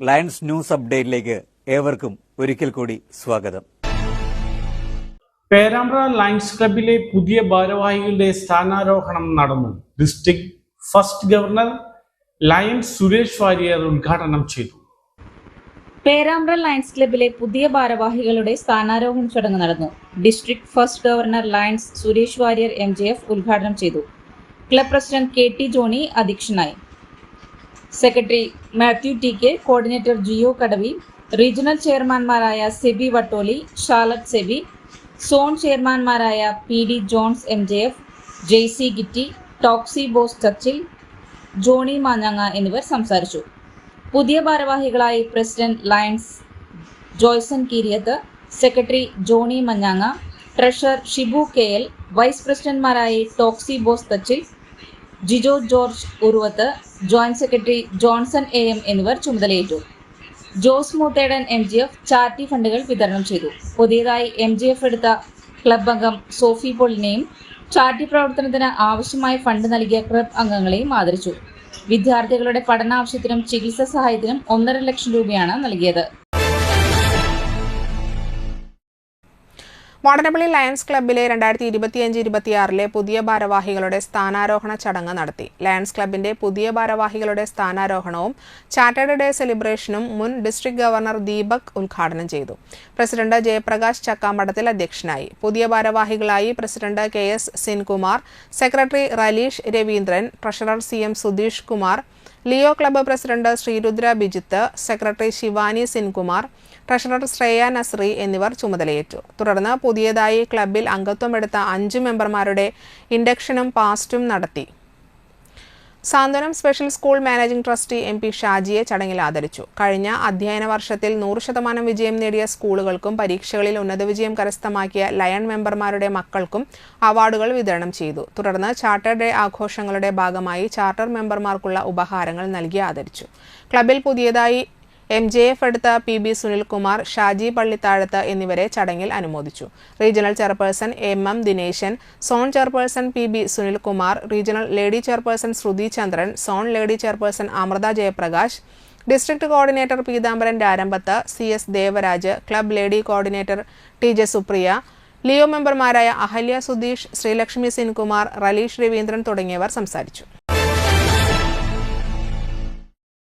Lions news അപ്ഡേറ്റിലേക്ക് ഏവർക്കും ഒരിക്കൽ കൂടി സ്വാഗതം. പേരാമ്പ്ര ലയൺസ് ക്ലബിലെ പുതിയ ഭാരവാഹികളുടെ സ്ഥാനാരോഹണം നടന്നു. District first governor lions Suresh Warrier ഉദ്ഘാടനം ചെയ്തു. പേരാമ്പ്ര ലയൺസ് ക്ലബിലെ പുതിയ ഭാരവാഹികളുടെ സ്ഥാനാരോഹണ ചടങ്ങ് നടന്നു. District first governor lions Suresh Warrier MJF ഉദ്ഘാടനം ചെയ്തു. ക്ലബ് പ്രസിഡന്റ് KT ജോണി അധ്യക്ഷനായി. Secretary Mathew TK, coordinator Jio Kadavi, regional ചെയർമാൻമാരായ സെബി വട്ടോലി, ഷാർലറ്റ് സെബി, സോൺ ചെയർമാൻമാരായ PD ജോൺസ് MJF, JC ഗിറ്റി, ടോക്സി ബോസ് ചച്ചിൽ, ജോണി മാഞ്ഞാങ്ങ എന്നിവർ സംസാരിച്ചു. പുതിയ ഭാരവാഹികളായി president lions Joyson Keeriyath, secretary Johny മഞ്ഞാങ്ങ, ട്രഷറർ ഷിബു KL, വൈസ് പ്രസിഡന്റ്മാരായി Toxy Bose Thachil, Jijo George Uruvath, joint secretary Johnson AM എന്നിവർ ചുമതലയേറ്റു. ജോസ് മൂത്തേടൻ MGF ചാരിറ്റി ഫണ്ടുകൾ വിതരണം ചെയ്തു. പുതിയതായി MGF എടുത്ത ക്ലബ് അംഗം സോഫി പോളിനെയും ചാരിറ്റി പ്രവർത്തനത്തിന് ആവശ്യമായ ഫണ്ട് നൽകിയ ക്ലബ് അംഗങ്ങളെയും ആദരിച്ചു. വിദ്യാർത്ഥികളുടെ പഠനാവശ്യത്തിനും ചികിത്സാ സഹായത്തിനും 1.5 ലക്ഷം രൂപയാണ് നൽകിയത്. വാടനപ്പള്ളി ലയൺസ് ക്ലബിലെ 2025-26 പുതിയ ഭാരവാഹികളുടെ സ്ഥാനാരോഹണ ചടങ്ങ് നടത്തി. ലയൺസ് ക്ലബിന്റെ പുതിയ ഭാരവാഹികളുടെ സ്ഥാനാരോഹണവും ചാറ്റേഡ് ഡേ സെലിബ്രേഷനും മുൻ ഡിസ്ട്രിക്ട് ഗവർണർ ദീപക് ഉദ്ഘാടനം ചെയ്തു. പ്രസിഡന്റ് ജയപ്രകാശ് ചക്കാമ്പടത്തിൽ അധ്യക്ഷനായി. പുതിയ ഭാരവാഹികളായി president KS Sinkumar, secretary Raleesh Raveendran, treasurer CM Sudheesh Kumar, Leo club president Sreerudra Bijith, secretary Shivani Sinkumar, treasurer Shreya Nasri എന്നിവർ ചുമതലയേറ്റു. തുടർന്ന് പുതിയതായി ക്ലബിൽ അംഗത്വമെടുത്ത 5 മെമ്പർമാരുടെ ഇൻഡക്ഷനും പാസ്റ്റും നടത്തി. Santhwanam special school managing trustee MP ഷാജിയെ ചടങ്ങിൽ ആദരിച്ചു. കഴിഞ്ഞ അധ്യയന വർഷത്തിൽ 100% വിജയം നേടിയ സ്കൂളുകൾക്കും പരീക്ഷകളിൽ ഉന്നത വിജയം കരസ്ഥമാക്കിയ ലയൺ മെമ്പർമാരുടെ മക്കൾക്കും അവാർഡുകൾ വിതരണം ചെയ്തു. തുടർന്ന് ചാർട്ടർ ഡേ ആഘോഷങ്ങളുടെ ഭാഗമായി ചാർട്ടർ മെമ്പർമാർക്കുള്ള ഉപഹാരങ്ങൾ നൽകി ആദരിച്ചു. ക്ലബിൽ പുതിയതായി MJF എടുത്ത PB സുനിൽകുമാർ, ഷാജി പള്ളിത്താഴത്ത് എന്നിവരെ ചടങ്ങിൽ അനുമോദിച്ചു. Regional chairperson MM Dineshan, zone chairperson PB Sunilkumar, regional lady chairperson Shruthi Chandran, zone lady chairperson Amrutha Jayaprakash, district coordinator Peethambaran Rarambath, CS Devaraj, club lady coordinator TJ Supriya, Leo മെമ്പർമാരായ അഹല്യ സുധീഷ്, ശ്രീലക്ഷ്മി സിൻകുമാർ, റലീഷ് രവീന്ദ്രൻ തുടങ്ങിയവർ സംസാരിച്ചു.